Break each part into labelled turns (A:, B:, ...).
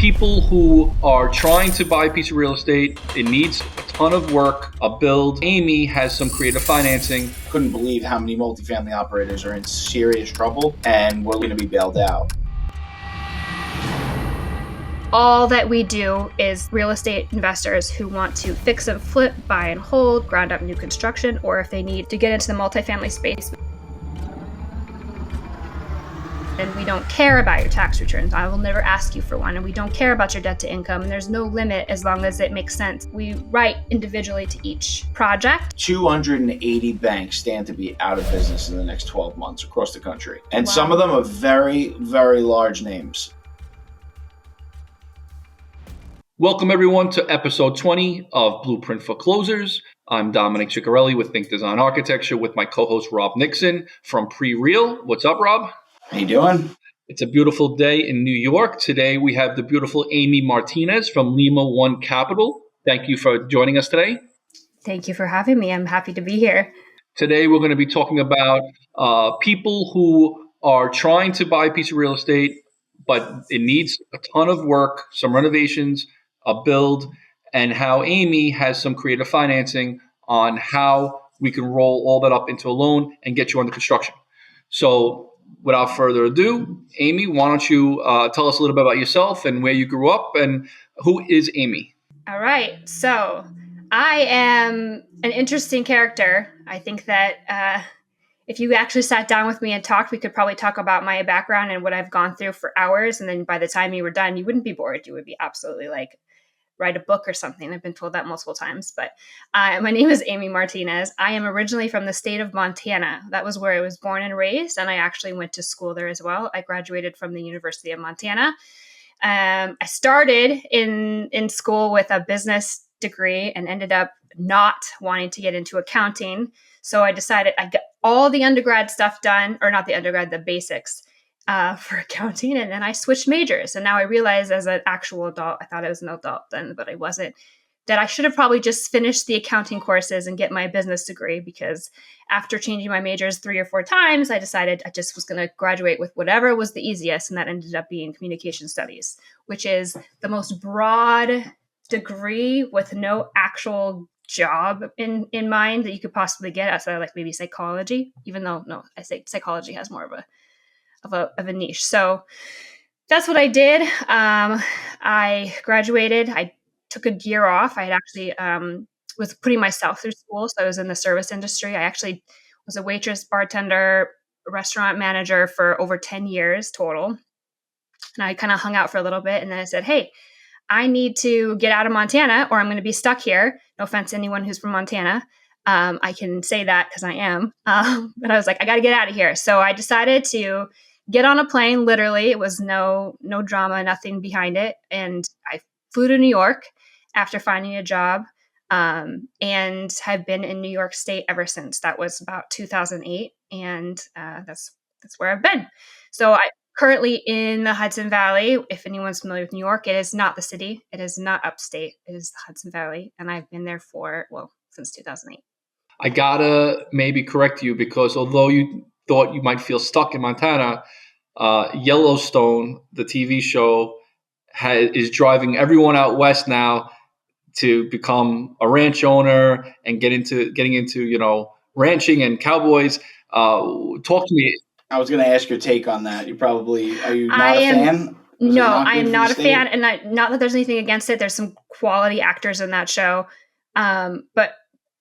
A: people who are trying to buy a piece of real estate. It needs a ton of work, a build. Amy has some creative financing.
B: Couldn't believe how many multifamily operators are in serious trouble and we're going to be bailed out.
C: All that we do is real estate investors who want to fix and flip, buy and hold, ground up new construction, or if they need to get into the multifamily space. And we don't care about your tax returns. I will never ask you for one. And we don't care about your debt to income. And there's no limit as long as it makes sense. We write individually to each project.
B: 280 banks stand to be out of business in the next 12 months across the country. And
C: Wow.
B: Some of them are very, very large names.
A: Welcome everyone to episode 20 of Blueprint for Closers. I'm Dominic Ciccarelli with Think Design Architecture with my co-host Rob Nixon from Pre-Real. What's up, Rob?
B: How you doing?
A: It's a beautiful day in New York. Today we have the beautiful Amy Martinez from Lima One Capital. Thank you for joining us today.
C: Thank you for having me. I'm happy to be here.
A: Today we're going to be talking about people who are trying to buy a piece of real estate, but it needs a ton of work, some renovations, a build, and how Amy has some creative financing on how we can roll all that up into a loan and get you under construction. So without further ado, Amy, why don't you tell us a little bit about yourself and where you grew up and who is Amy?
C: All right. So I am an interesting character. I think that if you actually sat down with me and talked, we could probably talk about my background and what I've gone through for hours. And then by the time you were done, you wouldn't be bored. You would be absolutely like, write a book or something. I've been told that multiple times, but my name is Amy Martinez. I am originally from the state of Montana. That was where I was born and raised, and I actually went to school there as well. I graduated from the University of Montana. I started in school with a business degree and ended up not wanting to get into accounting. So I decided I got all the undergrad stuff done, or not the undergrad, the basics for accounting. And then I switched majors. And now I realize as an actual adult, I thought I was an adult then, but I wasn't, that I should have probably just finished the accounting courses and get my business degree, because after changing my majors 3 or 4 times, I decided I just was going to graduate with whatever was the easiest. And that ended up being communication studies, which is the most broad degree with no actual job in mind that you could possibly get outside of like maybe psychology, even though, no, I say psychology has more of a niche. So that's what I did. I graduated. I took a year off. I had actually was putting myself through school. So I was in the service industry. I actually was a waitress, bartender, restaurant manager for over 10 years total. And I kind of hung out for a little bit. And then I said, hey, I need to get out of Montana or I'm going to be stuck here. No offense to anyone who's from Montana. I can say that because I am. But I was like, I got to get out of here. So I decided to get on a plane. Literally, it was no drama, nothing behind it. And I flew to New York after finding a job, and have been in New York State ever since. That was about 2008, and that's where I've been. So I'm currently in the Hudson Valley. If anyone's familiar with New York, it is not the city. It is not upstate. It is the Hudson Valley, and I've been there since 2008.
A: I gotta maybe correct you, because although you thought you might feel stuck in Montana, Yellowstone, the TV show, is driving everyone out west now to become a ranch owner and getting into ranching and cowboys. Talk to me.
B: I was going to ask your take on that. Are you not a fan?
C: No, I am not a fan. And not that there's anything against it. There's some quality actors in that show. But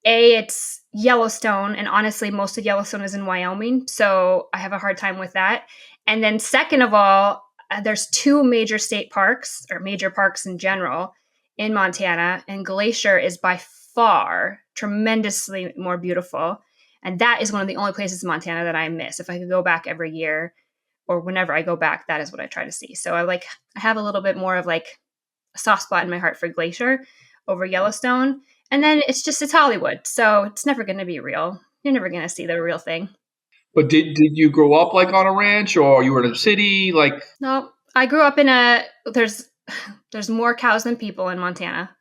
C: it's Yellowstone, and honestly, most of Yellowstone is in Wyoming, so I have a hard time with that. And then second of all, there's 2 major state parks, or major parks in general, in Montana, and Glacier is by far tremendously more beautiful. And that is one of the only places in Montana that I miss. If I could go back every year or whenever I go back, that is what I try to see. So I have a little bit more of like a soft spot in my heart for Glacier over Yellowstone. And then it's Hollywood. So it's never going to be real. You're never going to see the real thing.
A: But did you grow up like on a ranch, or you were in a city?
C: No, I grew up in there's more cows than people in Montana.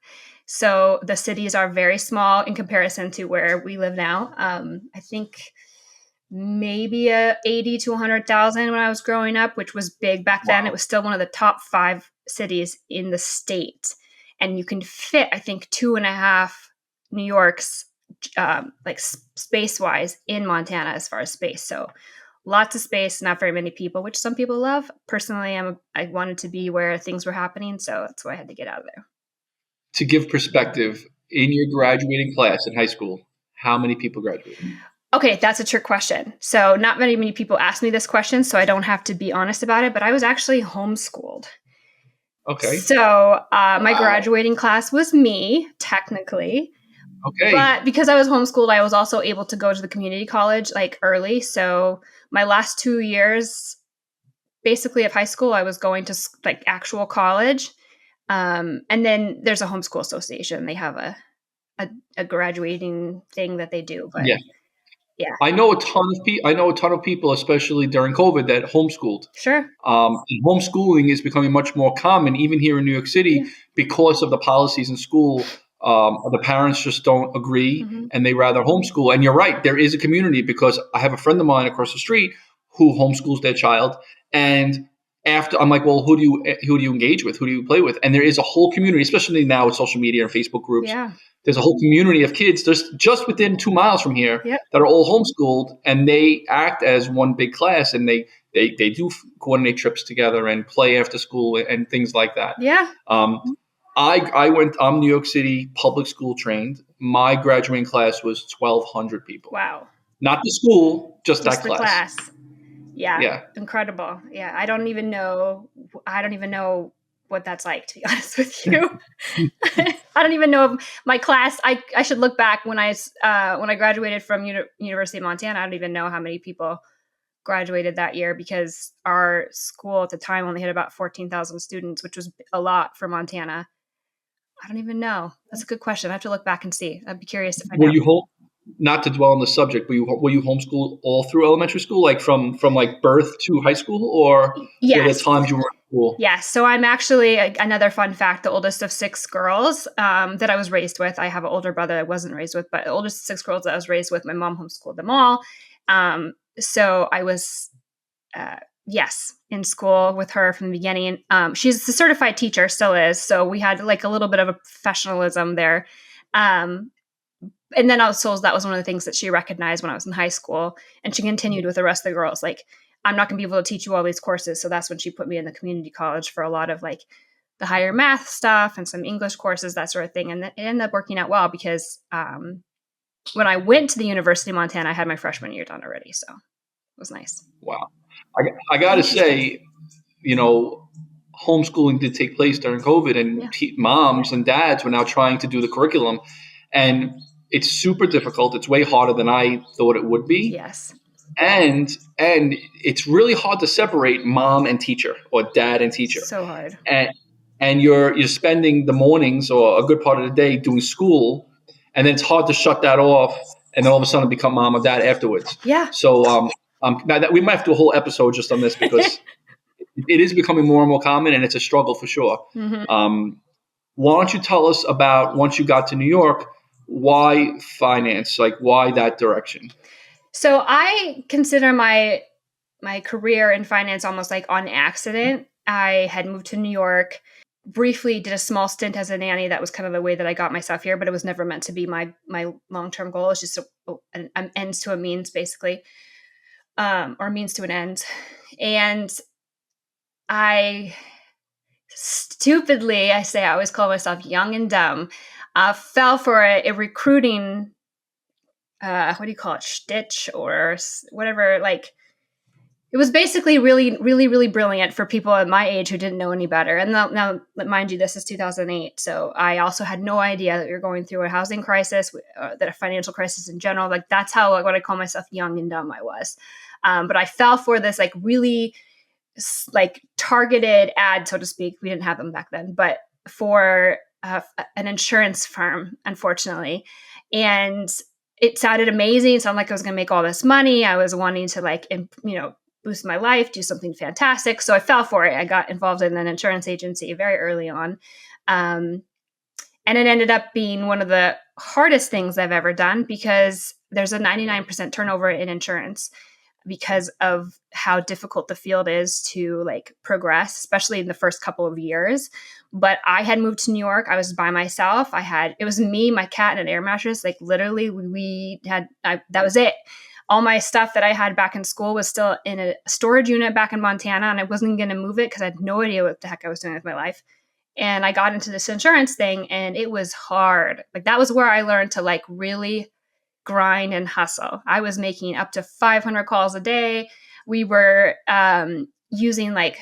C: So the cities are very small in comparison to where we live now. I think maybe 80 to 100,000 when I was growing up, which was big back then.
A: Wow.
C: It was still one of the top 5 cities in the state. And you can fit, I think, 2.5 New Yorks, like space-wise, in Montana as far as space. So lots of space, not very many people, which some people love. Personally, I wanted to be where things were happening, so that's why I had to get out of there.
A: To give perspective, in your graduating class in high school, how many people graduated?
C: Okay, that's a trick question. So not many people ask me this question, so I don't have to be honest about it, but I was actually homeschooled.
A: Okay.
C: So my graduating class was me, technically.
A: Okay.
C: But because I was homeschooled, I was also able to go to the community college like early. So my last 2 years, basically of high school, I was going to like actual college. And then there's a homeschool association. They have a graduating thing that they do. But
A: Yeah.
C: yeah.
A: I know a ton of people, especially during COVID, that homeschooled.
C: Sure.
A: And homeschooling is becoming much more common, even here in New York City, because of the policies in school. The parents just don't agree, and they rather homeschool. And you're right, there is a community, because I have a friend of mine across the street who homeschools their child. And after, I'm like, well, who do you engage with? Who do you play with? And there is a whole community, especially now with social media and Facebook groups.
C: Yeah.
A: There's a whole community of kids. There's just within 2 miles from here that are all homeschooled, and they act as one big class, and they do coordinate trips together and play after school and things like that.
C: Yeah.
A: I'm New York City public school trained. My graduating class was 1,200 people.
C: Wow.
A: Not the school, just that
C: the class. Yeah.
A: Yeah.
C: Incredible. Yeah. I don't even know what that's like, to be honest with you. I don't even know if my class, I should look back when I graduated from University of Montana. I don't even know how many people graduated that year, because our school at the time only had about 14,000 students, which was a lot for Montana. I don't even know. That's a good question. I have to look back and see. I'd be curious if I know.
A: Were you not to dwell on the subject, were you homeschooled all through elementary school, like from like birth to high school, or were there times you were in school?
C: Yes. So I'm actually, another fun fact, the oldest of 6 girls that I was raised with. I have an older brother I wasn't raised with, but the oldest of 6 girls that I was raised with, my mom homeschooled them all. So I was, in school with her from the beginning. She's a certified teacher, still is. So we had like a little bit of a professionalism there. And then also that was one of the things that she recognized when I was in high school, and she continued with the rest of the girls. Like, I'm not going to be able to teach you all these courses. So that's when she put me in the community college for a lot of like the higher math stuff and some English courses, that sort of thing. And it ended up working out well, because when I went to the University of Montana, I had my freshman year done already. So it was nice.
A: Wow. I got to say, homeschooling did take place during COVID, and moms and dads were now trying to do the curriculum, and it's super difficult. It's way harder than I thought it would be.
C: Yes.
A: And it's really hard to separate mom and teacher, or dad and teacher.
C: So hard.
A: And you're spending the mornings or a good part of the day doing school, and then it's hard to shut that off, and then all of a sudden become mom or dad afterwards.
C: Yeah.
A: So we might have to do a whole episode just on this, because it is becoming more and more common, and it's a struggle for sure.
C: Mm-hmm.
A: Why don't you tell us about, once you got to New York, why finance? Like, why that direction?
C: So I consider my career in finance almost like on accident. I had moved to New York, briefly did a small stint as a nanny. That was kind of the way that I got myself here, but it was never meant to be my long-term goal. It's just an ends to a means, basically, or means to an end. And I stupidly, I always call myself young and dumb, fell for a recruiting, what do you call it, stitch or whatever. Like, it was basically really, really, really brilliant for people at my age who didn't know any better. And now, mind you, this is 2008. So I also had no idea that we were going through a housing crisis, that a financial crisis in general. Like, that's how, what I call myself, young and dumb, I was. But I fell for this like really like targeted ad, so to speak. We didn't have them back then, but for an insurance firm, unfortunately. And it sounded amazing. It sounded like I was going to make all this money. I was wanting to boost my life, do something fantastic. So I fell for it. I got involved in an insurance agency very early on. And it ended up being one of the hardest things I've ever done because there's a 99% turnover in insurance because of how difficult the field is to like progress, especially in the first couple of years. But I had moved to New York. I was by myself. It was me, my cat, and an air mattress. Like literally that was it. All my stuff that I had back in school was still in a storage unit back in Montana, and I wasn't going to move it because I had no idea what the heck I was doing with my life. And I got into this insurance thing, and it was hard. Like that was where I learned to like really grind and hustle. I was making up to 500 calls a day. We were using like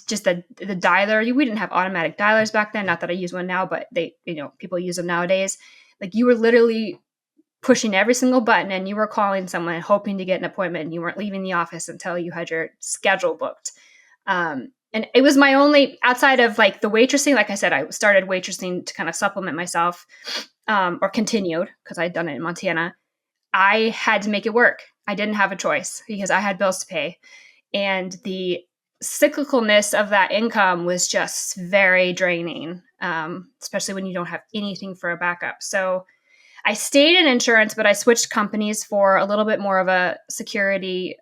C: just the dialer. We didn't have automatic dialers back then. Not that I use one now, but people use them nowadays. Like you were literally pushing every single button and you were calling someone hoping to get an appointment, and you weren't leaving the office until you had your schedule booked. And it was my only, outside of like the waitressing, like I said, I started waitressing to kind of supplement myself, or continued because I'd done it in Montana. I had to make it work. I didn't have a choice because I had bills to pay. And the cyclicalness of that income was just very draining, especially when you don't have anything for a backup. So I stayed in insurance, but I switched companies for a little bit more of a security.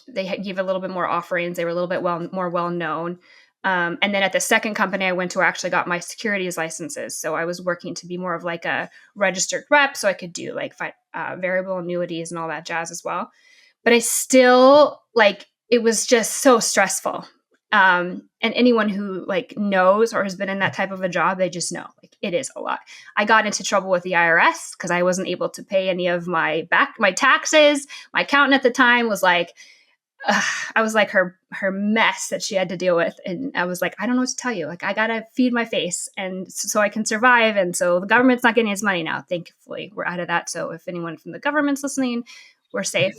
C: They gave a little bit more offerings. They were a little bit more well-known. And then at the second company I went to, I actually got my securities licenses. So I was working to be more of like a registered rep. So I could do like variable annuities and all that jazz as well. But I still it was just so stressful. And anyone who like knows or has been in that type of a job, they just know like it is a lot. I got into trouble with the IRS because I wasn't able to pay any of my taxes. My accountant at the time was like, I was like her mess that she had to deal with. And I was like, I don't know what to tell you. Like, I got to feed my face and so I can survive. And so the government's not getting his money now. Thankfully, we're out of that. So if anyone from the government's listening, we're safe.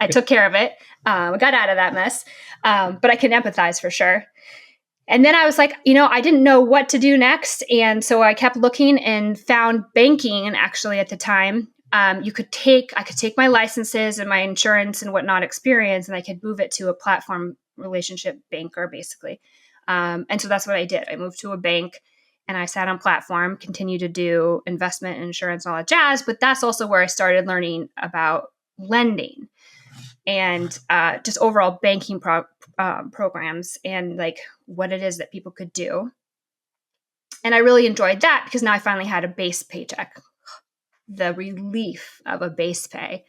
C: I took care of it. I got out of that mess. But I can empathize for sure. And then I was like, I didn't know what to do next. And so I kept looking and found banking. And actually at the time, I could take my licenses and my insurance and whatnot experience, and I could move it to a platform relationship banker, basically. And so that's what I did. I moved to a bank and I sat on platform, continued to do investment and insurance and all that jazz. But that's also where I started learning about lending and just overall banking programs and like what it is that people could do. And I really enjoyed that because now I finally had a base paycheck. The relief of a base pay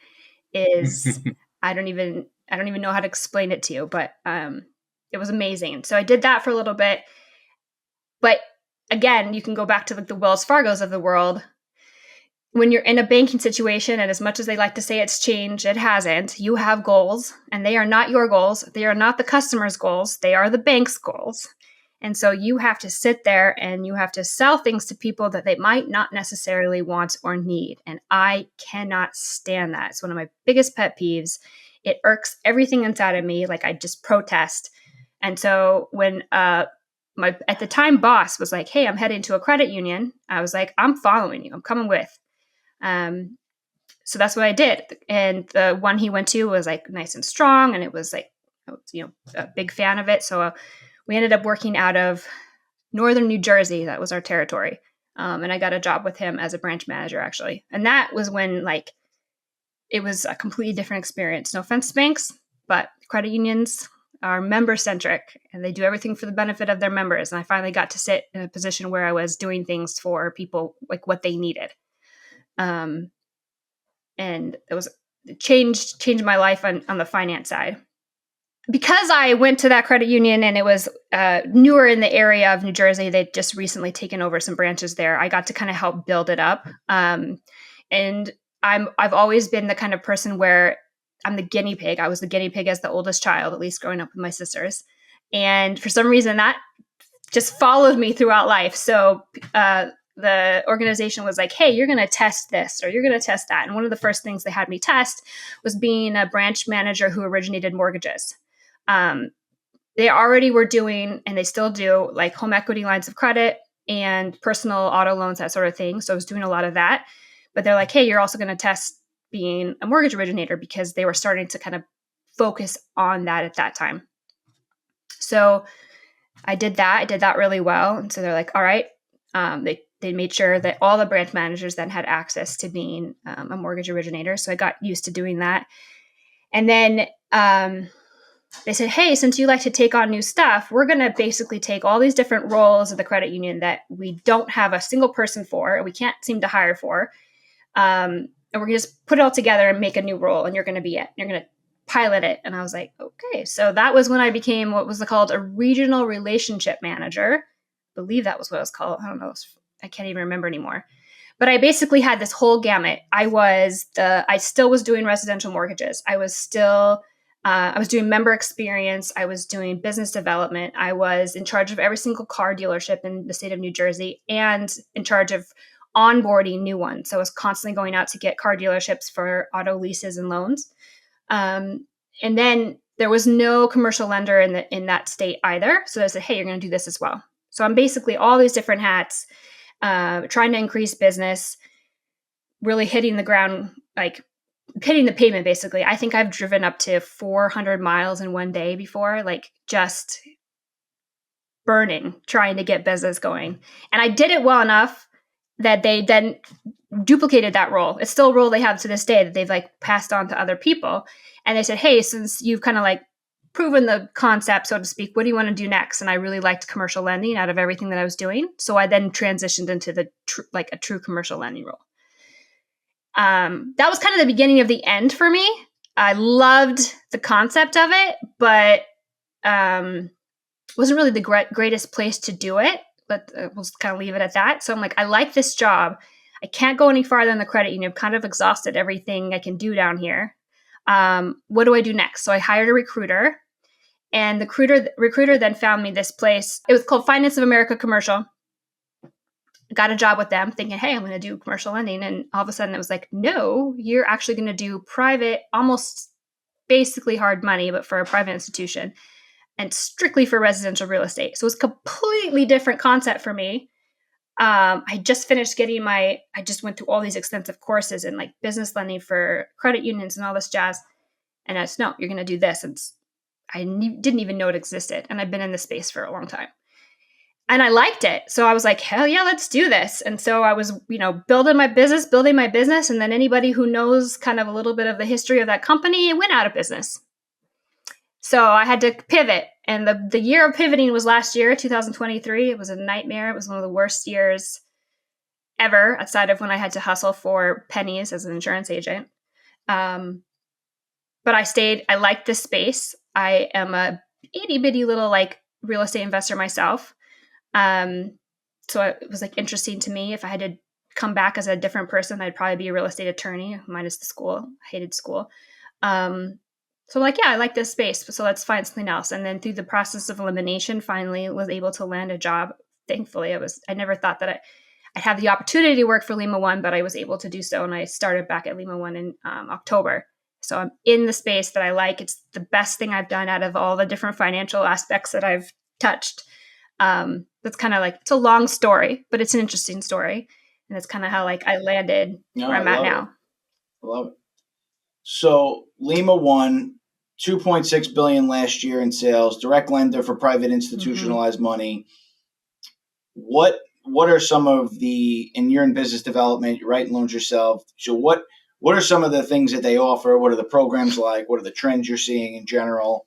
C: is I don't even know how to explain it to you, but it was amazing. So I did that for a little bit. But again, you can go back to like the Wells Fargos of the world. When you're in a banking situation, and as much as they like to say it's changed, it hasn't. You have goals, and they are not your goals. They are not the customer's goals. They are the bank's goals. And so you have to sit there and you have to sell things to people that they might not necessarily want or need. And I cannot stand that. It's one of my biggest pet peeves. It irks everything inside of me. Like I just protest. And so when my at the time boss was like, hey, I'm heading to a credit union, I was like, I'm following you. I'm coming with. So that's what I did. And the one he went to was like nice and strong. And it was like, a big fan of it. So we ended up working out of northern New Jersey. That was our territory. And I got a job with him as a branch manager, actually. And that was when it was a completely different experience. No offense to banks, but credit unions are member centric and they do everything for the benefit of their members. And I finally got to sit in a position where I was doing things for people, like what they needed. And it changed my life on the finance side. Because I went to that credit union and it was newer in the area of New Jersey, they'd just recently taken over some branches there. I got to kind of help build it up. And I've always been the kind of person where I'm the guinea pig. I was the guinea pig as the oldest child, at least growing up with my sisters. And for some reason that just followed me throughout life. So the organization was like, hey, you're going to test this or you're going to test that. And one of the first things they had me test was being a branch manager who originated mortgages. They already were doing, and they still do, like home equity lines of credit and personal auto loans, that sort of thing. So I was doing a lot of that. But they're like, hey, you're also going to test being a mortgage originator, because they were starting to kind of focus on that at that time. So I did that. I did that really well. And so they're like, all right, They made sure that all the branch managers then had access to being a mortgage originator. So I got used to doing that. And then they said, hey, since you like to take on new stuff, we're going to basically take all these different roles of the credit union that we don't have a single person for, and we can't seem to hire for. And we're going to just put it all together and make a new role, and you're going to be it. You're going to pilot it. And I was like, okay. So that was when I became what was called a regional relationship manager. I believe that was what it was called. I don't know. I can't even remember anymore. But I basically had this whole gamut. I still was doing residential mortgages. I was doing member experience. I was doing business development. I was in charge of every single car dealership in the state of New Jersey and in charge of onboarding new ones. So I was constantly going out to get car dealerships for auto leases and loans. And then there was no commercial lender in that state either. So I said, hey, you're going to do this as well. So I'm basically all these different hats, trying to increase business, really hitting the ground, like hitting the pavement, basically. I think I've driven up to 400 miles in one day before, like just burning, trying to get business going. And I did it well enough that they then duplicated that role. It's still a role they have to this day that they've like passed on to other people. And they said, hey, since you've kind of like proven the concept, so to speak, what do you want to do next? And I really liked commercial lending out of everything that I was doing. So I then transitioned into a true commercial lending role. That was kind of the beginning of the end for me. I loved the concept of it, but wasn't really the greatest place to do it. But we'll kind of leave it at that. So I'm like, I like this job. I can't go any farther in the credit union. I've kind of exhausted everything I can do down here. What do I do next? So I hired a recruiter, and the recruiter then found me this place. It was called Finance of America Commercial. Got a job with them thinking, hey, I'm going to do commercial lending. And all of a sudden it was like, no, you're actually going to do private, almost basically hard money, but for a private institution and strictly for residential real estate. So it was a completely different concept for me. I just finished I just went through all these extensive courses in like business lending for credit unions and all this jazz. And I said, no, you're going to do this. And didn't even know it existed. And I've been in this space for a long time. And I liked it. So I was like, hell yeah, let's do this. And so I was, building my business. And then anybody who knows kind of a little bit of the history of that company, it went out of business. So I had to pivot. And the year of pivoting was last year, 2023. It was a nightmare. It was one of the worst years ever, outside of when I had to hustle for pennies as an insurance agent. But I stayed. I liked this space. I am a itty bitty little like real estate investor myself. So it was like interesting to me. If I had to come back as a different person, I'd probably be a real estate attorney, minus the school. I hated school. So I'm like, yeah, I like this space, so let's find something else. And then through the process of elimination, finally was able to land a job. Thankfully, I never thought that I'd have the opportunity to work for Lima One, but I was able to do so. And I started back at Lima One in October. So I'm in the space that I like. It's the best thing I've done out of all the different financial aspects that I've touched. That's kind of like, it's a long story, but it's an interesting story. And it's kind of how like I landed where I'm at now.
B: I love it. So Lima One, $2.6 billion last year in sales, direct lender for private institutionalized money. What are some of and you're in business development, you're writing loans yourself. So what are some of the things that they offer? What are the programs like? What are the trends you're seeing in general?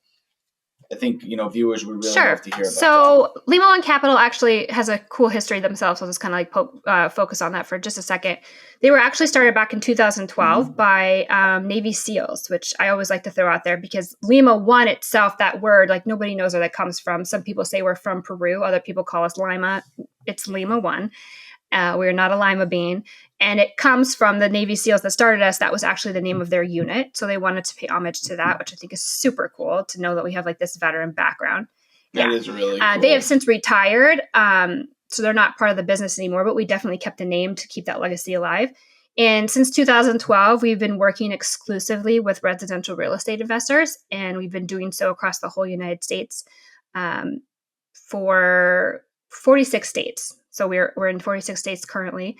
B: I think, viewers would really love to hear about
C: So that. Lima One Capital actually has a cool history themselves. I'll just kind of like focus on that for just a second. They were actually started back in 2012 by Navy SEALs, which I always like to throw out there because Lima One itself, that word, like nobody knows where that comes from. Some people say we're from Peru. Other people call us Lima. It's Lima One. We're not a lima bean. And it comes from the Navy SEALs that started us. That was actually the name of their unit. So they wanted to pay homage to that, which I think is super cool to know that we have like this veteran background.
B: That is really cool.
C: They have since retired. So they're not part of the business anymore, but we definitely kept the name to keep that legacy alive. And since 2012, we've been working exclusively with residential real estate investors. And we've been doing so across the whole United States for 46 states. So we're in 46 states currently.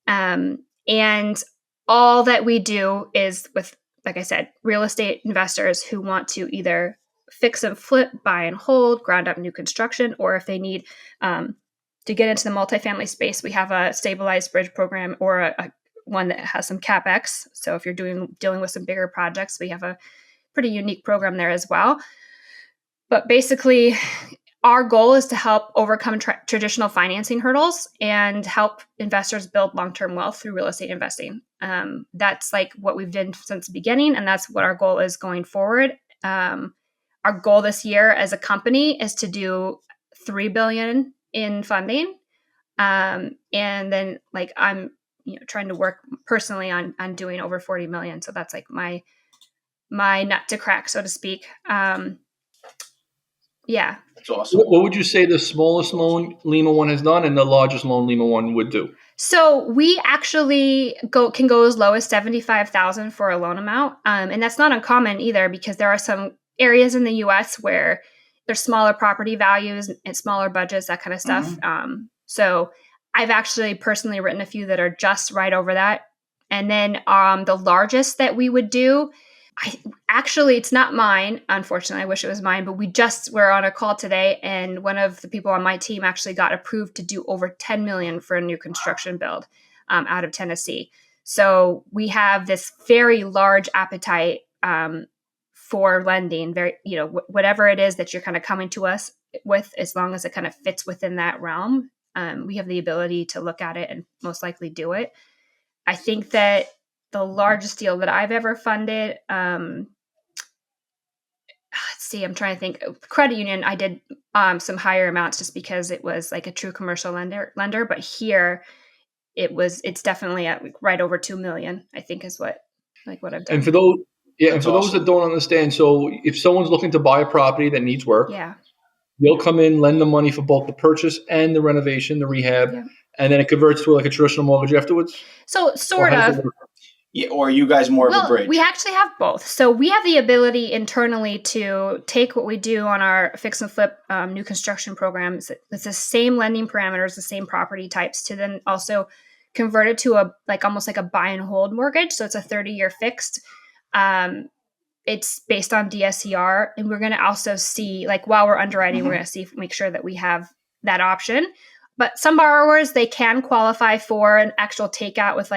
C: And all that we do is with, like I said, real estate investors who want to either fix and flip, buy and hold, ground up new construction, or if they need to get into the multifamily space, we have a stabilized bridge program or a one that has some CapEx. So if you're dealing with some bigger projects, we have a pretty unique program there as well. But basically, our goal is to help overcome traditional financing hurdles and help investors build long-term wealth through real estate investing. That's like what we've done since the beginning, and that's what our goal is going forward. Our goal this year as a company is to do $3 billion in funding, and then like I'm trying to work personally on doing over 40 million. So that's like my nut to crack, so to speak. Yeah.
B: That's awesome.
A: What would you say the smallest loan Lima One has done and the largest loan Lima One would do?
C: So we actually can go as low as 75,000 for a loan amount, and that's not uncommon either, because there are some areas in the U.S. where there's smaller property values and smaller budgets, that kind of stuff.
B: Mm-hmm.
C: So I've actually personally written a few that are just right over that, and then the largest that we would do. Actually, it's not mine. Unfortunately, I wish it was mine, but we just were on a call today, and one of the people on my team actually got approved to do over 10 million for a new construction build out of Tennessee. So we have this very large appetite for lending. Very, whatever it is that you're kind of coming to us with, as long as it kind of fits within that realm, we have the ability to look at it and most likely do it. I think that the largest deal that I've ever funded, let's see, I'm trying to think. Credit union, I did some higher amounts just because it was like a true commercial lender. But here, it's definitely at right over 2 million, I think, is what I've done.
A: And for those, those that don't understand, so if someone's looking to buy a property that needs work, you'll come in, lend the money for both the purchase and the renovation, the rehab, and then it converts to like a traditional mortgage afterwards.
C: So sort of.
B: Yeah, or are you guys more of a bridge?
C: We actually have both. So we have the ability internally to take what we do on our fix and flip new construction programs. It's the same lending parameters, the same property types, to then also convert it to almost like a buy and hold mortgage. So it's a 30-year fixed. It's based on DSCR, and we're going to also see, like, while we're underwriting, we're going to make sure that we have that option. But some borrowers, they can qualify for an actual takeout with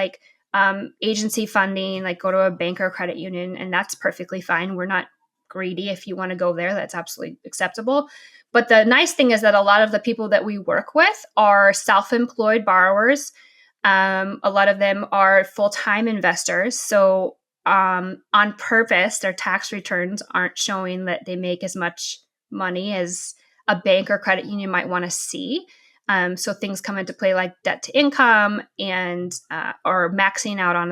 C: agency funding, like go to a bank or credit union, and that's perfectly fine. We're not greedy. If you want to go there, that's absolutely acceptable. But the nice thing is that a lot of the people that we work with are self-employed borrowers. A lot of them are full-time investors. So on purpose, their tax returns aren't showing that they make as much money as a bank or credit union might want to see. So things come into play like debt to income and or maxing out on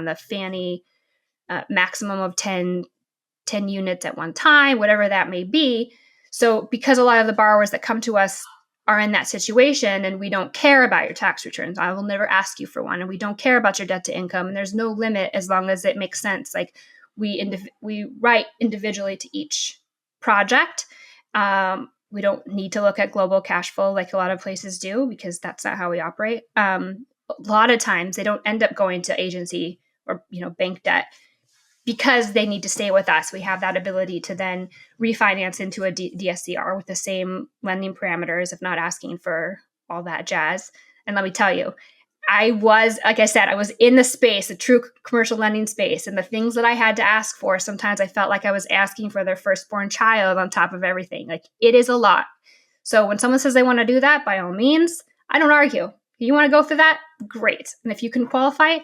C: the Fannie maximum of 10 units at one time, whatever that may be. So because a lot of the borrowers that come to us are in that situation, and we don't care about your tax returns, I will never ask you for one, and we don't care about your debt to income, and there's no limit as long as it makes sense. Like we write individually to each project. We don't need to look at global cash flow like a lot of places do, because that's not how we operate. A lot of times they don't end up going to agency or bank debt because they need to stay with us. We have that ability to then refinance into a DSCR with the same lending parameters, if not asking for all that jazz. And let me tell you, I was in the space, the true commercial lending space, and the things that I had to ask for, sometimes I felt like I was asking for their firstborn child on top of everything. Like, it is a lot. So when someone says they want to do that, by all means, I don't argue. If you want to go through that, great. And if you can qualify,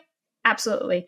C: absolutely.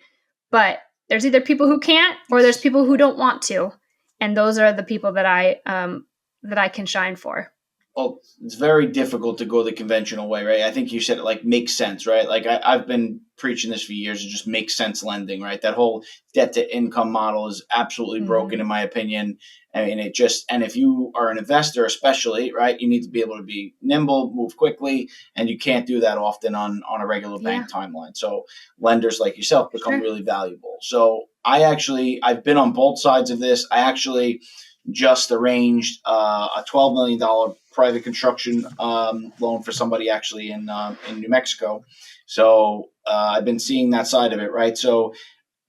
C: But there's either people who can't, or there's people who don't want to. And those are the people that I can shine for.
B: Well, it's very difficult to go the conventional way, right? I think you said it makes sense, right? Like I've been preaching this for years. It just makes sense lending, right? That whole debt to income model is absolutely broken, in my opinion. I mean, and if you are an investor, especially, right, you need to be able to be nimble, move quickly, and you can't do that often on a regular bank timeline. So lenders like yourself become really valuable. So I've been on both sides of this. I actually just arranged a $12 million private construction loan for somebody actually in New Mexico. So I've been seeing that side of it, right? So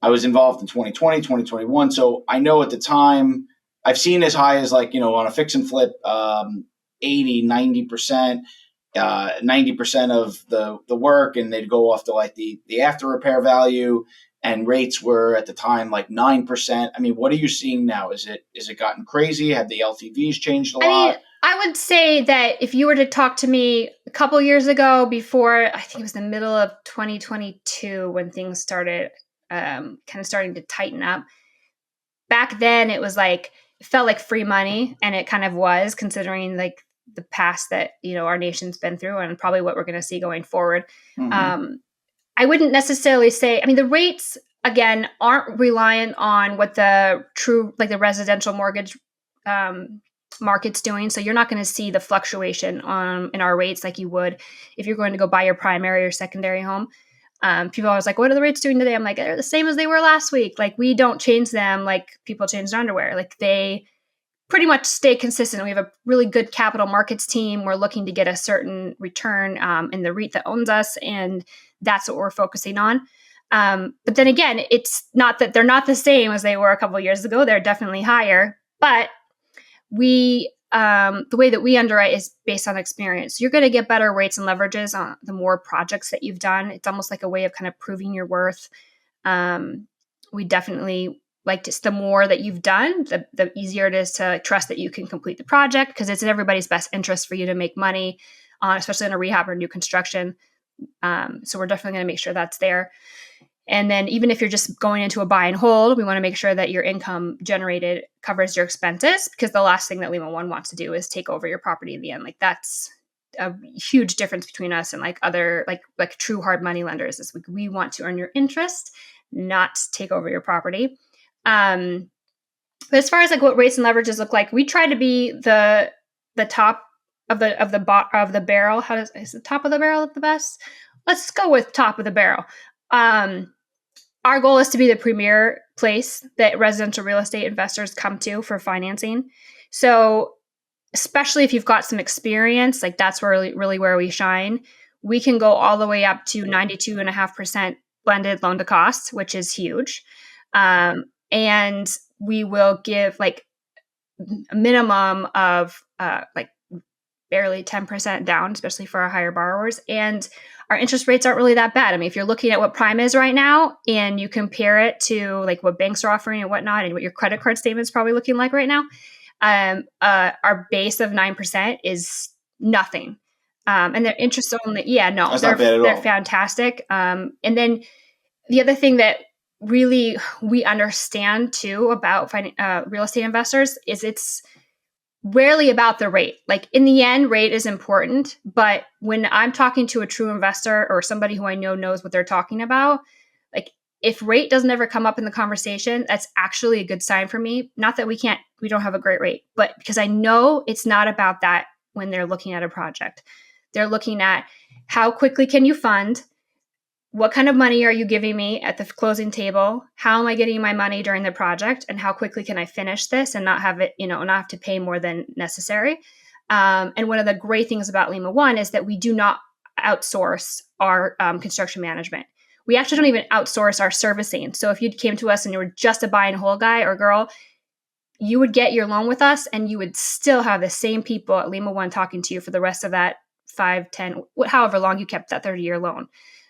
B: I was involved in 2020, 2021. So I know at the time I've seen as high as on a fix and flip 80, 90%. 90% of the work, and they'd go off to like the after repair value, and rates were at the time like 9%. I mean, what are you seeing now? Is it gotten crazy? Have the LTVs changed a lot?
C: I mean, I would say that if you were to talk to me a couple years ago, before I think it was the middle of 2022 when things started kind of starting to tighten up. Back then, it was like it felt like free money, and it kind of was, considering like the past that our nation's been through, and probably what we're going to see going forward.
B: Mm-hmm.
C: I wouldn't necessarily say. I mean, the rates again aren't reliant on what the true like the residential mortgage market's doing. So you're not going to see the fluctuation in our rates like you would if you're going to go buy your primary or secondary home. People are always like, what are the rates doing today? I'm like, they're the same as they were last week. Like, we don't change them like people change their underwear. Like, they pretty much stay consistent. We have a really good capital markets team. We're looking to get a certain return in the REIT that owns us, and that's what we're focusing on. But then again, it's not that they're not the same as they were a couple of years ago. They're definitely higher, but the way that we underwrite is based on experience. You're going to get better rates and leverages on the more projects that you've done. It's almost like a way of kind of proving your worth. We definitely like to, the more that you've done, the easier it is to trust that you can complete the project, because it's in everybody's best interest for you to make money, especially in a rehab or new construction. So we're definitely going to make sure that's there. And then even if you're just going into a buy and hold, we want to make sure that your income generated covers your expenses, because the last thing that Lima One wants to do is take over your property in the end. Like, that's a huge difference between us and like other like true hard money lenders. Is we want to earn your interest, not take over your property. But as far as like what rates and leverages look like, we try to be the top of the barrel. Is the top of the barrel the best? Let's go with top of the barrel. Our goal is to be the premier place that residential real estate investors come to for financing. So especially if you've got some experience, like that's really where we shine. We can go all the way up to 92.5% blended loan to cost, which is huge. And we will give like a minimum of like barely 10% down, especially for our higher borrowers. And our interest rates aren't really that bad. I mean, if you're looking at what prime is right now and you compare it to like what banks are offering and whatnot, and what your credit card statement is probably looking like right now, our base of 9% is nothing. And their interest only,
B: That's not bad at all.
C: They're fantastic. And then the other thing that really we understand too about real estate investors is it's rarely about the rate. Like, in the end, rate is important. But when I'm talking to a true investor or somebody who I know knows what they're talking about, like, if rate doesn't ever come up in the conversation, that's actually a good sign for me. Not that we don't have a great rate, but because I know it's not about that when they're looking at a project. They're looking at how quickly can you fund? What kind of money are you giving me at the closing table? How am I getting my money during the project? And how quickly can I finish this and not have it, not have to pay more than necessary? And one of the great things about Lima One is that we do not outsource our construction management. We actually don't even outsource our servicing. So if you came to us and you were just a buy and hold guy or girl, you would get your loan with us and you would still have the same people at Lima One talking to you for the rest of that 5, 10, however long you kept that 30-year loan.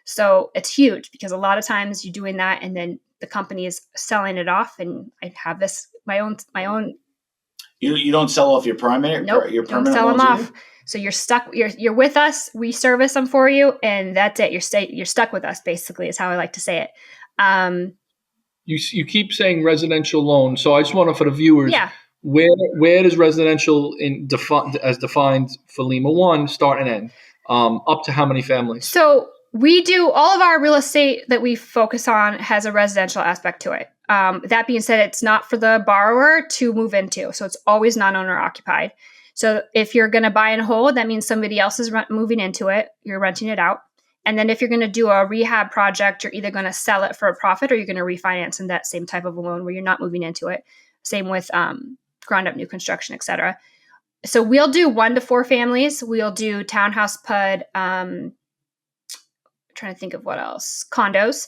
C: So it's huge, because a lot of times you're doing that and then the company is selling it off, and I have this my own.
B: You don't sell off your primary,
C: nope,
B: your
C: don't
B: permanent
C: sell them
B: loans
C: off. So you're stuck. You're with us. We service them for you, and that's it. You're stuck with us. Basically, is how I like to say it.
A: You keep saying residential loan, so I just want to, for the viewers, where does residential as defined for Lima One start and end? Up to how many families?
C: So we do all of our real estate that we focus on has a residential aspect to it. That being said, it's not for the borrower to move into. So it's always non-owner occupied. So if you're going to buy and hold, that means somebody else is moving into it. You're renting it out. And then if you're going to do a rehab project, you're either going to sell it for a profit or you're going to refinance in that same type of a loan where you're not moving into it. Same with ground up new construction, et cetera. So we'll do 1 to 4 families. We'll do townhouse PUD, trying to think of what else, condos.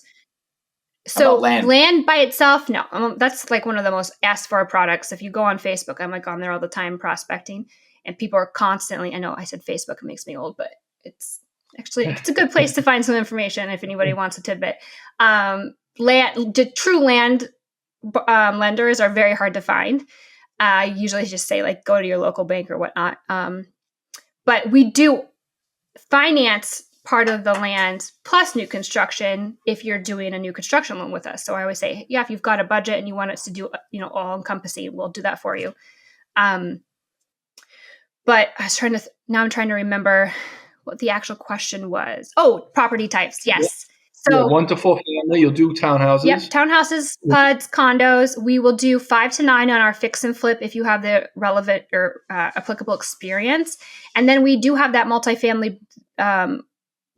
C: So land by itself, no. That's like one of the most asked for products. If you go on Facebook, I'm like on there all the time prospecting, and people are constantly, I know I said Facebook, it makes me old, but it's a good place to find some information if anybody wants a tidbit. The true land lenders are very hard to find. I usually just say like go to your local bank or whatnot. But we do finance part of the land plus new construction if you're doing a new construction loan with us. So I always say, yeah, if you've got a budget and you want us to do, all encompassing, we'll do that for you. But I'm trying to remember what the actual question was. Oh, property types. Yes. So
A: 1 to 4 family, you'll do townhouses.
C: Yep, townhouses, PUDs, condos. We will do 5 to 9 on our fix and flip if you have the relevant or applicable experience. And then we do have that multifamily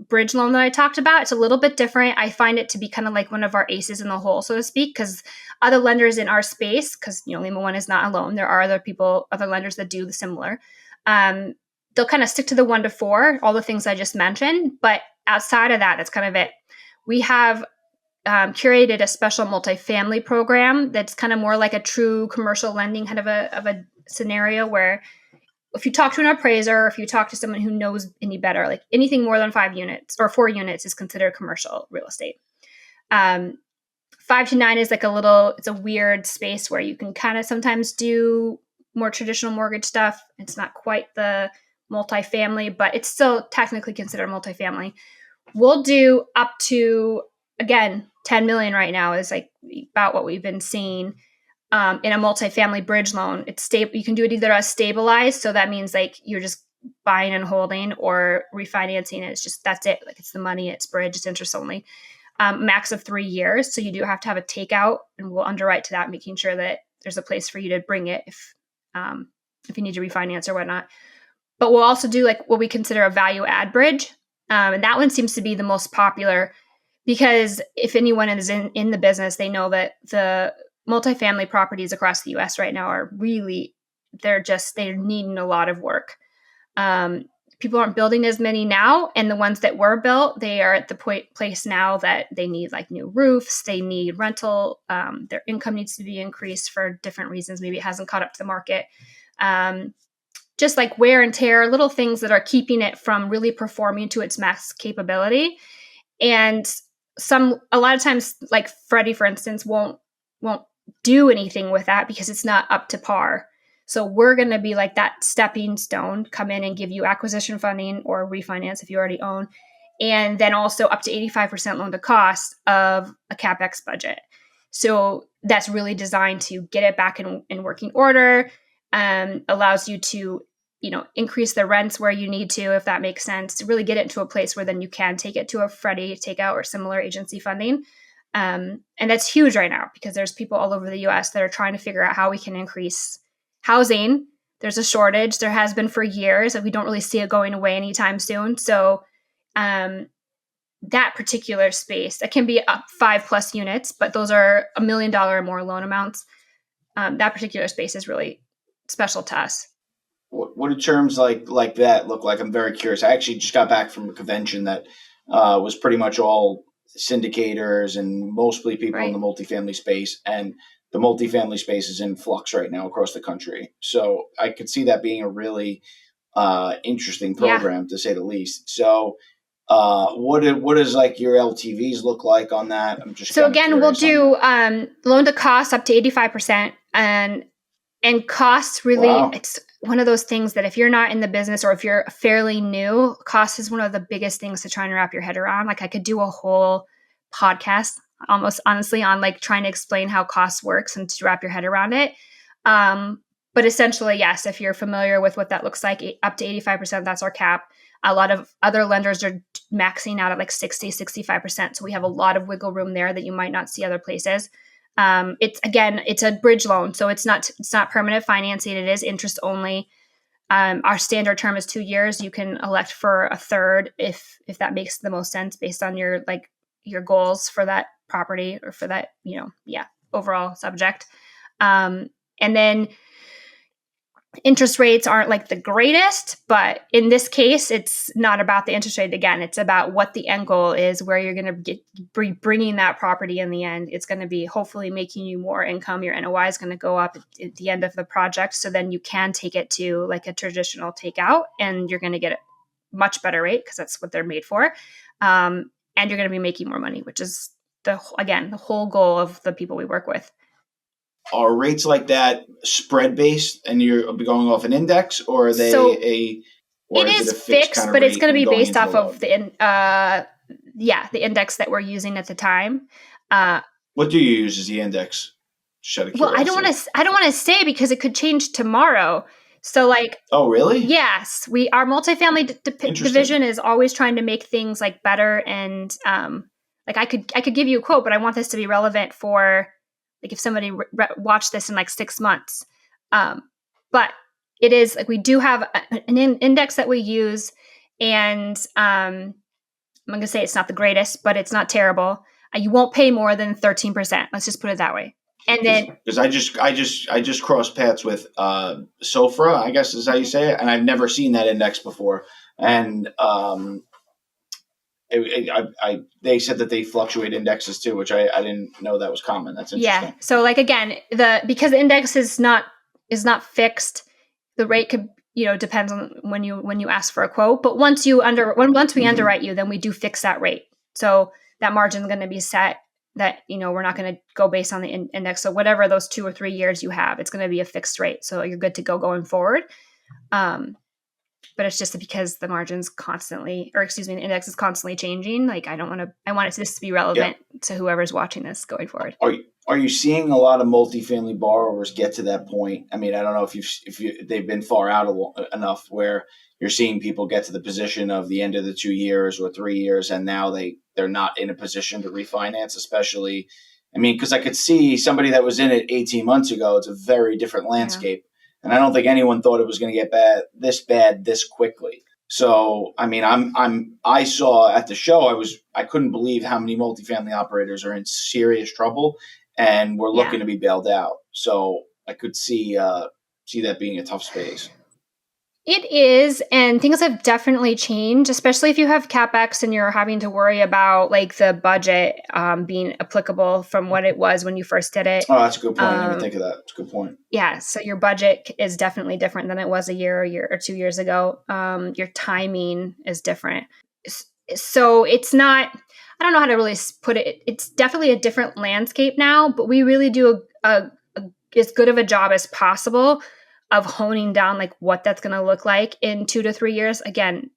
C: bridge loan that I talked about. It's a little bit different. I find it to be kind of like one of our aces in the hole, so to speak, because other lenders in our space, because Lima One is not alone. There are other lenders that do the similar. They'll kind of stick to the 1 to 4, all the things I just mentioned. But outside of that, that's kind of it. We have curated a special multifamily program that's kind of more like a true commercial lending kind of a scenario where if you talk to an appraiser, or if you talk to someone who knows any better, like anything more than 5 units or 4 units is considered commercial real estate. 5 to 9 is like it's a weird space where you can kind of sometimes do more traditional mortgage stuff. It's not quite the multifamily, but it's still technically considered multifamily. We'll do up to, again, 10 million right now is like about what we've been seeing in a multifamily bridge loan. It's stable. You can do it either as stabilized. So that means like you're just buying and holding, or refinancing. It's just, that's it. Like it's the money, it's bridge, it's interest only. Max of 3 years. So you do have to have a takeout, and we'll underwrite to that, making sure that there's a place for you to bring it if you need to refinance or whatnot. But we'll also do like what we consider a value add bridge. And that one seems to be the most popular because if anyone is in the business, they know that the multifamily properties across the US right now are really, they're needing a lot of work. People aren't building as many now. And the ones that were built, they are at the place now that they need like new roofs, they need rental, their income needs to be increased for different reasons. Maybe it hasn't caught up to the market. Just like wear and tear, little things that are keeping it from really performing to its max capability. And a lot of times, like Freddie, for instance, won't do anything with that because it's not up to par. So we're going to be like that stepping stone, come in and give you acquisition funding or refinance if you already own, and then also up to 85% loan to cost of a CapEx budget. So that's really designed to get it back in working order, allows you to increase the rents where you need to, if that makes sense, to really get it into a place where then you can take it to a Freddie takeout or similar agency funding. And that's huge right now because there's people all over the US that are trying to figure out how we can increase housing. There's a shortage. There has been for years, and we don't really see it going away anytime soon. So that particular space, that can be up 5+ units, but those are $1 million or more loan amounts. That particular space is really special to us.
B: What do terms like that look like? I'm very curious. I actually just got back from a convention that was pretty much all syndicators and mostly people in the multifamily space. And the multifamily space is in flux right now across the country. So I could see that being a really interesting program, to say the least. So what does like your LTVs look like on that? I'm just
C: again, we'll do loan to cost up to 85%, and costs really, it's one of those things that if you're not in the business or if you're fairly new, cost is one of the biggest things to try and wrap your head around. Like I could do a whole podcast almost honestly on like trying to explain how cost works and to wrap your head around it. But essentially, yes, if you're familiar with what that looks like, up to 85%, that's our cap. A lot of other lenders are maxing out at like 60-65%. So we have a lot of wiggle room there that you might not see other places. It's a bridge loan, so it's not permanent financing. It is interest only. Our standard term is 2 years. You can elect for a third if that makes the most sense based on your goals for that property or for that overall subject. And then interest rates aren't like the greatest, but in this case, it's not about the interest rate. Again, it's about what the end goal is, where you're going to be bringing that property in the end. It's going to be hopefully making you more income. Your NOI is going to go up at the end of the project. So then you can take it to like a traditional takeout and you're going to get much better rate because that's what they're made for. And you're going to be making more money, which is the whole goal of the people we work with.
B: Are rates like that spread based, and you're going off an index, or are they
C: it is
B: a
C: fixed,
B: kind of
C: but it's going to be
B: going
C: based
B: into
C: off of the index that we're using at the time.
B: What do you use as the index?
C: Well, I don't want to say because it could change tomorrow. So like,
B: oh really?
C: Yes, our multifamily division is always trying to make things like better, and like I could give you a quote, but I want this to be relevant for like if somebody watched this in like 6 months. But it is like we do have an index that we use, and I'm going to say it's not the greatest, but it's not terrible. You won't pay more than 13%. Let's just put it that way. And then
B: because I just crossed paths with SOFR, I guess is how you say it, and I've never seen that index before. And they said that they fluctuate indexes too, which I didn't know that was common. That's interesting.
C: Yeah. So like again, because the index is not fixed, the rate could depends on when you ask for a quote. But once we underwrite you, then we do fix that rate. So that margin is going to be set. That we're not going to go based on the index. So whatever those 2 or 3 years you have, it's going to be a fixed rate. So you're good to go going forward. But it's just because the margin's constantly, the index is constantly changing. Like I want this to be relevant to whoever's watching this going forward.
B: Are you seeing a lot of multifamily borrowers get to that point? I mean, I don't know if they've been far out enough where you're seeing people get to the position of the end of the 2 years or 3 years, and now they're not in a position to refinance, especially. I mean, because I could see somebody that was in it 18 months ago. It's a very different landscape. Yeah. And I don't think anyone thought it was going to get bad this quickly. So, I mean, I saw at the show, I couldn't believe how many multifamily operators are in serious trouble and we're looking to be bailed out. So I could see that being a tough space.
C: It is, and things have definitely changed, especially if you have CapEx and you're having to worry about like the budget being applicable from what it was when you first did it.
B: Oh, that's a good point. I didn't think of that. That's a good point.
C: Yeah, so your budget is definitely different than it was a year or 2 years ago. Your timing is different. So it's not, I don't know how to really put it. It's definitely a different landscape now, but we really do as good of a job as possible of honing down like what that's going to look like in 2 to 3 years. Again,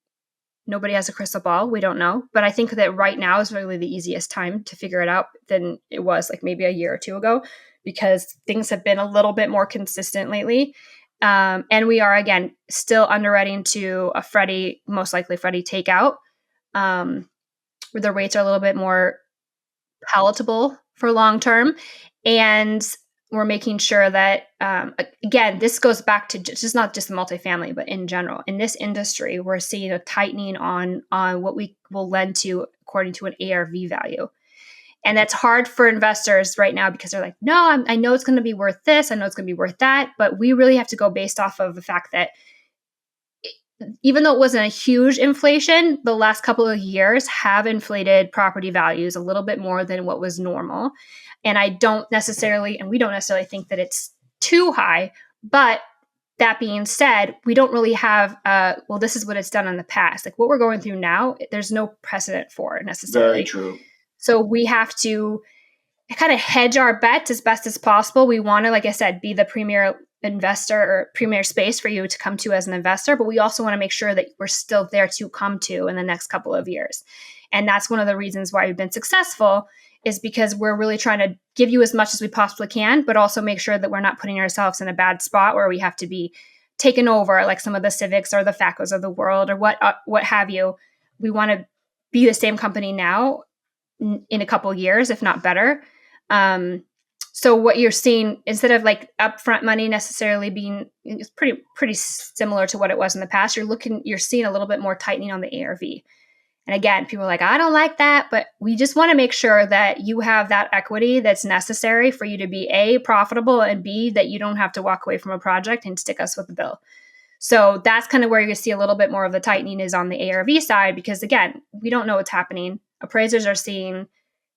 C: nobody has a crystal ball. We don't know. But I think that right now is really the easiest time to figure it out than it was like maybe a year or two ago, because things have been a little bit more consistent lately. And we are, again, still underwriting to a Freddie, most likely Freddie takeout, where the rates are a little bit more palatable for long term. And we're making sure that, again, this goes back to just not just the multifamily, but in general. In this industry, we're seeing a tightening on what we will lend to according to an ARV value. And that's hard for investors right now because they're like, no, I know it's going to be worth this. I know it's going to be worth that. But we really have to go based off of the fact that even though it wasn't a huge inflation, the last couple of years have inflated property values a little bit more than what was normal. And we don't necessarily think that it's too high. But that being said, we don't really have, this is what it's done in the past. Like what we're going through now, there's no precedent for it necessarily.
B: Very true.
C: So we have to kind of hedge our bets as best as possible. We want to, like I said, be the premier investor or premier space for you to come to as an investor, but we also want to make sure that we're still there to come to in the next couple of years. And that's one of the reasons why we've been successful, is because we're really trying to give you as much as we possibly can, but also make sure that we're not putting ourselves in a bad spot where we have to be taken over like some of the Civics or the FACOs of the world or what have you. We want to be the same company now in a couple of years, if not better. So what you're seeing, instead of like upfront money necessarily being, it's pretty similar to what it was in the past, you're seeing a little bit more tightening on the ARV. And again, people are like, I don't like that, but we just want to make sure that you have that equity that's necessary for you to be A, profitable, and B, that you don't have to walk away from a project and stick us with the bill. So that's kind of where you see a little bit more of the tightening is on the ARV side, because again, we don't know what's happening. Appraisers are seeing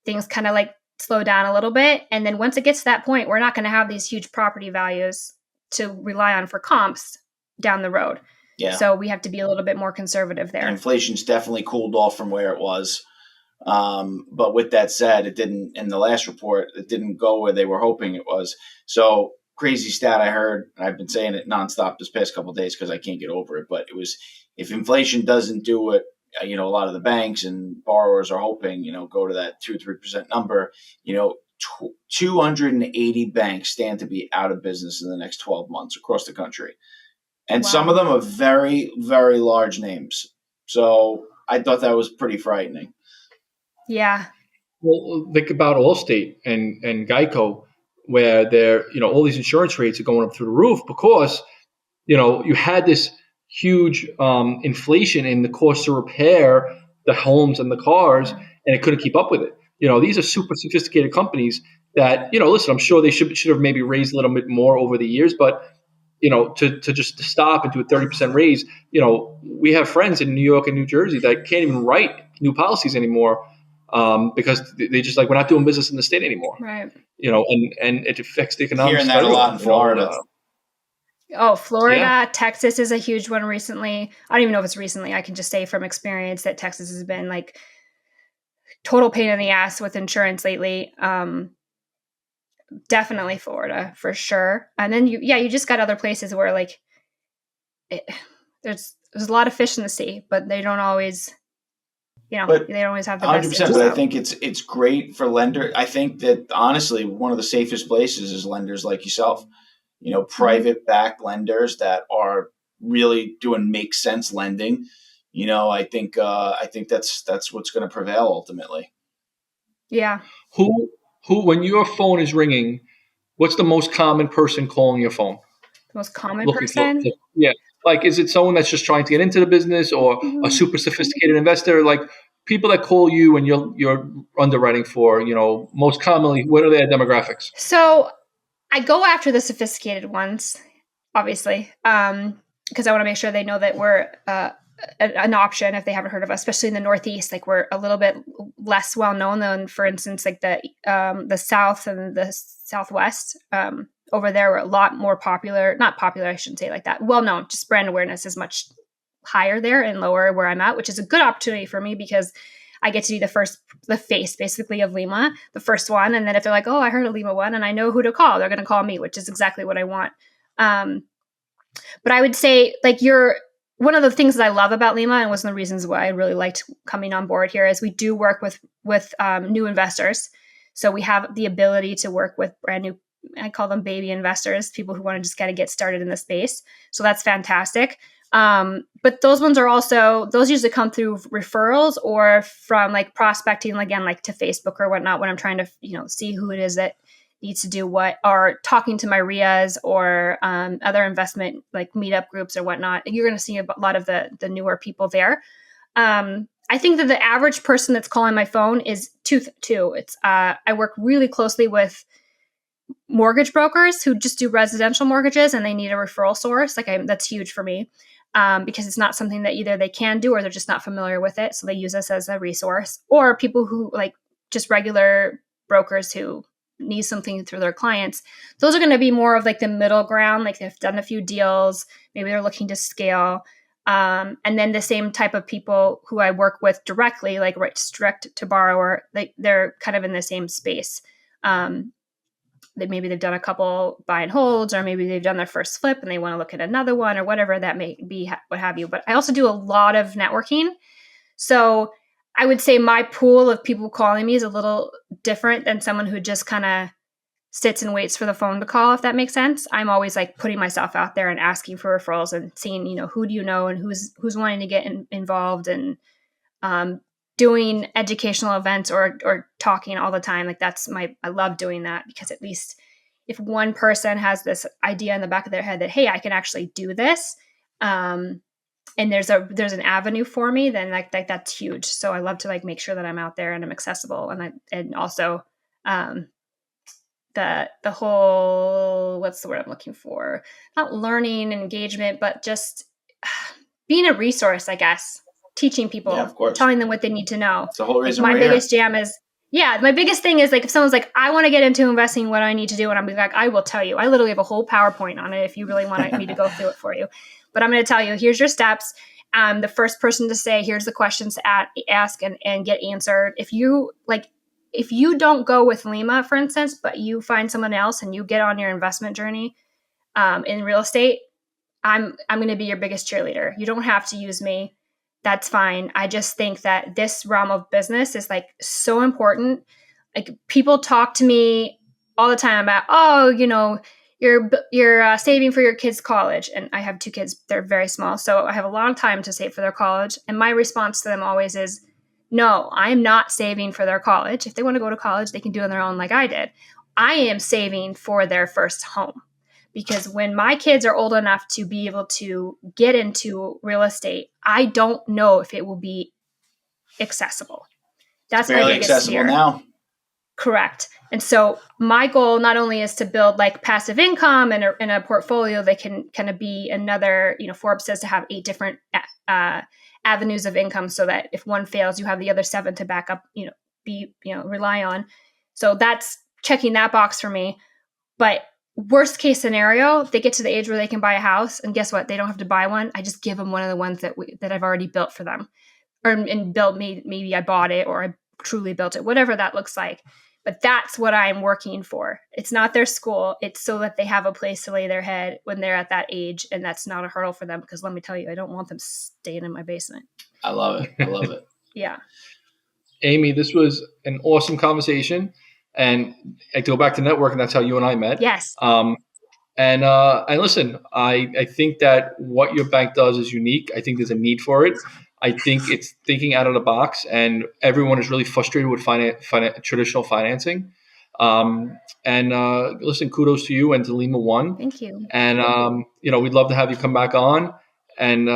C: things kind of like slow down a little bit. And then once it gets to that point, we're not going to have these huge property values to rely on for comps down the road.
B: Yeah.
C: So we have to be a little bit more conservative there.
B: And inflation's definitely cooled off from where it was. But with that said, it didn't, in the last report, it didn't go where they were hoping it was. So crazy stat I heard, and I've been saying it nonstop this past couple of days because I can't get over it, but it was, if inflation doesn't do what, a lot of the banks and borrowers are hoping, go to that 2-3% number, 280 banks stand to be out of business in the next 12 months across the country. And
C: Wow.
B: some of them are very, very large names. So I thought that was pretty frightening.
C: Yeah.
A: Well, think about Allstate and Geico, where they're, all these insurance rates are going up through the roof because, you had this huge inflation in the cost to repair the homes and the cars, and it couldn't keep up with it. These are super sophisticated companies that, listen, I'm sure they should have maybe raised a little bit more over the years, but to just stop and do a 30% raise, we have friends in New York and New Jersey that can't even write new policies anymore because they just like, we're not doing business in the state anymore.
C: Right.
A: And it affects the economics.
B: Hearing that a lot in Florida.
C: Florida,
A: Yeah.
C: Texas is a huge one recently. I don't even know if it's recently. I can just say from experience that Texas has been like total pain in the ass with insurance lately. Definitely Florida for sure. And then you just got other places where like there's a lot of fish in the sea, but they don't always, they don't always have the
B: 100%.
C: best.
B: But I think it's great for lender. I think that honestly, one of the safest places is lenders like yourself. Private back lenders that are really doing make sense lending. I think that's what's going to prevail ultimately.
C: Yeah.
A: Who when your phone is ringing, what's the most common person calling your phone?
C: The most common person?
A: Yeah. Like, is it someone that's just trying to get into the business, or a super sophisticated investor? Like, people that call you and you're underwriting for, most commonly, what are their demographics?
C: So I go after the sophisticated ones, obviously, because I want to make sure they know that we're an option if they haven't heard of us, especially in the Northeast. Like, we're a little bit less well known than, for instance, like the South and the Southwest. Over there, we're a lot more popular. Not popular, I shouldn't say it like that. Well known, just brand awareness is much higher there and lower where I'm at, which is a good opportunity for me because I get to be the face basically of Lima, the first one. And then if they're like, oh, I heard of Lima One and I know who to call, they're going to call me, which is exactly what I want. But I would say, like, one of the things that I love about Lima, and was one of the reasons why I really liked coming on board here, is we do work with new investors. So we have the ability to work with brand new, I call them baby investors, people who want to just kind of get started in the space. So that's fantastic. But those ones are also, those usually come through referrals or from like prospecting, again, like to Facebook or whatnot, when I'm trying to, see who it is that needs to do what, or talking to my RIAs or other investment like meetup groups or whatnot. You're going to see a lot of the newer people there. I think that the average person that's calling my phone is two. It's I work really closely with mortgage brokers who just do residential mortgages and they need a referral source. That's huge for me because it's not something that either they can do or they're just not familiar with it. So they use us as a resource, or people who like just regular brokers who need something through their clients. Those are going to be more of like the middle ground. Like, they've done a few deals, maybe they're looking to scale. And then the same type of people who I work with directly, like right direct to borrower, they're kind of in the same space. That maybe they've done a couple buy and holds, or maybe they've done their first flip and they want to look at another one, or whatever that may be, what have you. But I also do a lot of networking. So I would say my pool of people calling me is a little different than someone who just kind of sits and waits for the phone to call, if that makes sense. I'm always like putting myself out there and asking for referrals and seeing, who do you know and who's wanting to get involved, and doing educational events or talking all the time. Like, I love doing that, because at least if one person has this idea in the back of their head that, hey, I can actually do this, and there's an avenue for me, then like that's huge. So I love to like make sure that I'm out there and I'm accessible, and also the whole, what's the word I'm looking for? Not learning and engagement, but just being a resource, I guess. Teaching people,
B: Yeah, of course.
C: telling them what they need to know.
B: It's the whole reason
C: my
B: we're
C: biggest
B: here.
C: jam is, Yeah, my biggest thing is like if someone's like, I want to get into investing, what do I need to do? And I'm like, I will tell you. I literally have a whole PowerPoint on it if you really want me to go through it for you. But I'm going to tell you, here's your steps. I'm the first person to say, here's the questions to ask and get answered. If you don't go with Lima, for instance, but you find someone else and you get on your investment journey in real estate, I'm going to be your biggest cheerleader. You don't have to use me. That's fine. I just think that this realm of business is like so important. Like people talk to me all the time about, oh, you're saving for your kids' college. And I have 2 kids. They're very small. So I have a long time to save for their college. And my response to them always is, no, I am not saving for their college. If they want to go to college, they can do it on their own like I did. I am saving for their first home. Because when my kids are old enough to be able to get into real estate, I don't know if it will be accessible. That's my biggest
B: accessible
C: fear.
B: Now.
C: Correct. And so my goal not only is to build like passive income and a portfolio that can kind of be another, Forbes says to have 8 different avenues of income so that if one fails, you have the other 7 to back up, rely on. So that's checking that box for me. But worst case scenario, they get to the age where they can buy a house, and guess what? They don't have to buy one. I just give them one of the ones that I've already built for them, and built. Maybe I bought it or I truly built it, whatever that looks like. But that's what I'm working for. It's not their school. It's so that they have a place to lay their head when they're at that age, and that's not a hurdle for them. Because let me tell you, I don't want them staying in my basement.
B: I love it.
C: Yeah.
A: Amy, this was an awesome conversation. And to go back to networking, that's how you and I met.
C: Yes.
A: And listen, I think that what your bank does is unique. I think there's a need for it. I think it's thinking out of the box, and everyone is really frustrated with traditional financing. Listen, kudos to you and to Lima One.
C: Thank you.
A: And we'd love to have you come back on and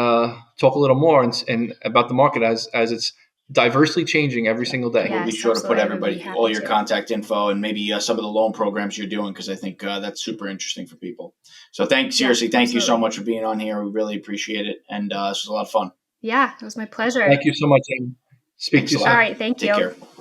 A: talk a little more and about the market as it's diversely changing every single day.
C: Yes,
B: we'll be sure
C: absolutely.
B: to put everybody, all your contact info, and maybe some of the loan programs you're doing, because I think that's super interesting for people. So thank you so much for being on here. We really appreciate it. And this was a lot of fun.
C: Yeah, it was my pleasure.
A: Thank you so much, Amy. Speak to you soon.
C: All right, thank you.
B: Take care.